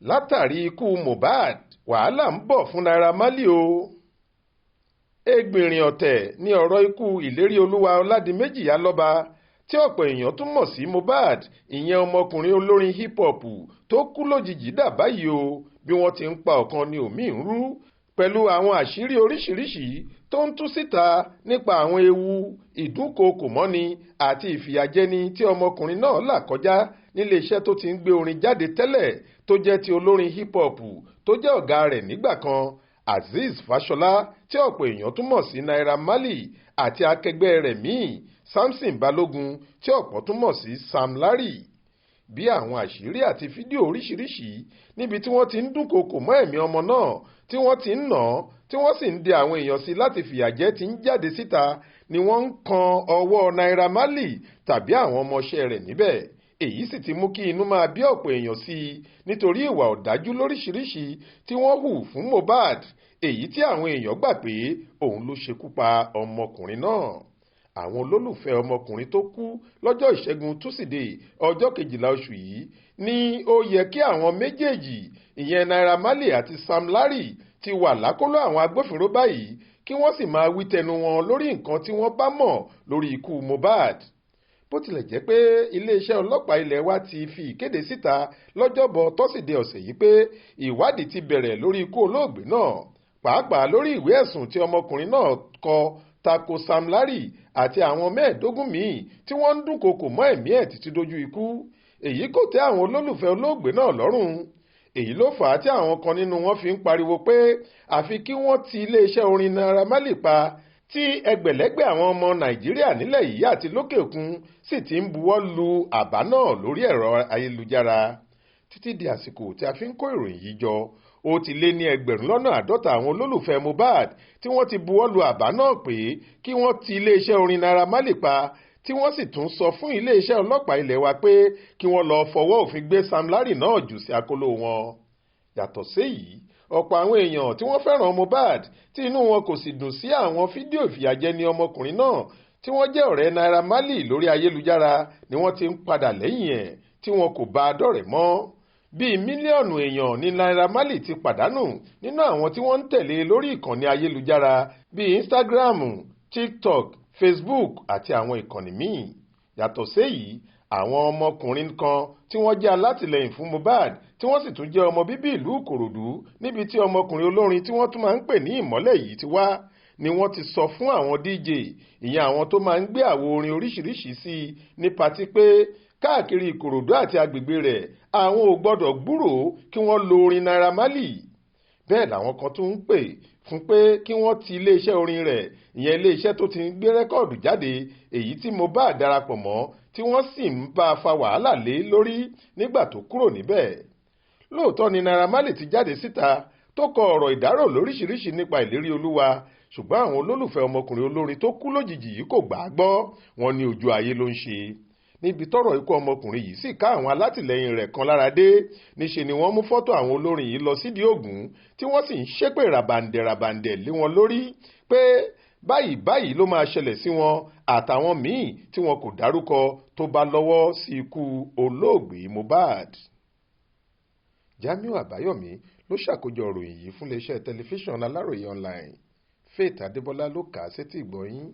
látàrí ikú Mohbad wàhálà ń bọ̀ fún Naira Marley o. Ẹgbìnrin ọ̀tẹ̀ ní ọ̀rọ̀ ikú ìlérí olúwa Ọládìméjì Alọ́ba tí ọ̀pọ̀ èèyàn tún mọ̀ sí Mohbad, ìyẹn ọmọkùnrin olórin hip hop tó kú lójijì dà báyìí o, bí wọ́n ti ń pa ọ̀kan ní òmíì ń rú pẹ̀lú àwọn àṣírí oríṣiríṣi tó ń tú síta nípa àwọn ewu ìdúnkookò mọ́ni àti ìfìyàjẹni tí ọmọkùnrin náà là kọjá nílé iṣẹ́ tó ti ń gbé orin jáde tẹ́lẹ̀ tó jẹ́ ti olórin hip hop tó jẹ́ ọ̀gá rẹ̀ nígbà kan Azeez Fashola tí ọ̀pọ̀ èèyàn tún mọ̀ sí Naira Marley àti akẹgbẹ́ rẹ̀ míì Samson Balogun tí ọ̀pọ̀ tún mọ̀ sí Sam Larry. Bí àwọn àṣírí àti fídíò oríṣiríṣi níbi tí wọ́n ti ń dúnkookò mọ́ ẹ̀mí ọmọ náà tí wọ́n ti ń nà án tí wọ́n sì ń de àwọn èèyàn sí láti fìyà jẹ ti ń jáde síta ni wọ́n ń kan ọwọ́ Naira Marley tàbí àwọn ọmọọṣẹ́ rẹ̀ níbẹ̀. Èyí sì ti mú kí inú máa bí ọ̀pọ̀ èèyàn sí i nítorí ìwà ọ̀dájú lóríṣiríṣi tí wọ́n hù fún Mohbad, èyí tí àwọn èèyàn gbà pé òun ló ṣekú pa ọmọkùnrin náà. Àwọn olólùfẹ́ ọmọkùnrin tó kú lọ́jọ́ ìṣẹ́gun túsídẹ̀ẹ́ ọjọ́ 12 oṣù yìí ní ó yẹ kí àwọn méjèèjì ìyẹn Naira Marley àti Sam Larry ti wà lákọlò àwọn agbófinró báyìí kí wọ́n sì máa wí tẹnu wọn lórí nǹkan tí wọ́n bá mọ̀ lórí ikú Mohbad. Bó tilẹ̀ jẹ́ pé iléeṣẹ́ ọlọ́pàá ilẹ̀ wa ti fi ìkéde síta lọ́jọ́bọ̀ tọ́sídẹ̀ẹ́ ọ̀sẹ̀ yìí pé ìwádìí ti bẹ̀rẹ̀ lórí ikú olóògbé náà, pàápàá lórí ìwé ẹ̀sùn tí ọmọkùnrin náà kọ tako Sam Larry àti àwọn 15 míì tí wọ́n ń dúnkookò mọ́ ẹ̀mí ẹ̀ títí dójú ikú. Èyí kò tẹ́ àwọn olólùfẹ́ olóògbé náà lọ́rùn. Èyí ló fà á tí àwọn kan nínú wọn fi ń pariwo pé àfi kí wọ́n ti iléeṣẹ́ orin Naira Marley pa, tí ẹgbẹ̀lẹ́gbẹ̀ àwọn ọmọ Nàìjíríà nílẹ̀ yìí àti lókè òkun sì ti ń buwọ́ lu àbá náà lórí ẹ̀rọ ayélujára. Títí di àsìkò tí a fi ń kó ìròyìn yìí jọ, ó ti lé ní 50,000 àwọn olólùfẹ́ Mohbad tí wọ́n ti buwọ́ lu àbá náà pé kí wọ́n ti iléeṣẹ́ orin Naira Marley pa, tí wọ́n sì tún sọ fún iléeṣẹ́ ọlọ́pàá ilẹ̀ wa pé kí wọ́n lọ fọwọ́ òfin gbé Sam Larry náà jù sí akóló wọn. Yàtọ̀ séyìí, ọ̀pọ̀ àwọn èèyàn tí wọ́n fẹ́ràn Mohbad tí inú wọn kò sì dùn sí àwọn fídíò ìfìyàjẹni ọmọkùnrin náà tí wọ́n jẹ́ ọ̀rẹ́ Naira Marley lórí ayélujára ni wọ́n ti ń padà lẹ́yìn ẹ̀ tí wọn kò bá a dọ̀rẹ́ mọ́. Bíi mílíọ̀nù èèyàn ní Naira Marley ti pàdánù nínú àwọn tí wọ́n ń tẹ̀lé lórí ìkànnì ayélujára bíi Instagram, TikTok, Facebook àti àwọn ìkànnì míì. Yàtọ̀ séyìí, àwọn ọmọkùnrin kan tí wọ́n jẹ́ alátìlẹyìn fún Mohbad tí wọ́n sì tún jẹ́ ọmọ bíbí ìlú Ìkòròdú níbi tí ọmọkùnrin olórin tí wọ́n tún máa ń pè ní Ìmọ́lẹ̀ yìí ti wá ni wọ́n ti sọ fún àwọn DJ, ìyẹn àwọn tó máa ń gbé àwo orin oríṣiríṣi sí i ní patí pé káàkiri Ìkòròdú àti agbègbè rẹ̀ àwọn ò gbọ́dọ̀ gbúròó kí wọ́n lo orin Naira Marley. Bẹ́ẹ̀ làwọn kan tún ń pè fún pé kí wọ́n ti iléeṣẹ́ orin rẹ̀, ìyẹn iléeṣẹ́ tó ti ń gbé rẹ́kọ̀dù jáde èyí tí Mohbad darapọ̀ mọ́ tí wọ́n sì ń bá a fa wàhálà lé lórí nígbà tó kúrò níbẹ̀. Lóòótọ́ ni Naira Marley ti jáde síta tó kọ ọ̀rọ̀ ìdárò lóríṣiríṣi nípa ìlérí olúwa, ṣùgbọ́n àwọn olólùfẹ́ ọmọkùnrin olórin tó kú lójijì yìí kò gbà á gbọ́, wọn ní ojú ayé ló ń ṣe. Níbi tọ́rọ̀ ikú ọmọkùnrin yìí sì ká àwọn alátìlẹyìn rẹ̀ kan lára dé, níṣe ni wọ́n mú fọ́tò àwọn olórin yìí lọ sídìí Ògún tí wọ́n sì ń ṣépè ràbàǹdẹ̀ lé wọn lórí pé báyìí ló máa ṣẹlẹ̀ sí wọn àtàwọn míì tí wọn kò dárúkọ tó bá lọ́wọ́ sí ikú olóògbé Mohbad. Jamiu Àbáyọ̀mí ló ṣàkójọ ìròyìn yìí fún iléeṣẹ́ tẹlifíṣàn Aláròye online. Faith Adébọ́lá ló kà á sétí ìgbọ́ yín.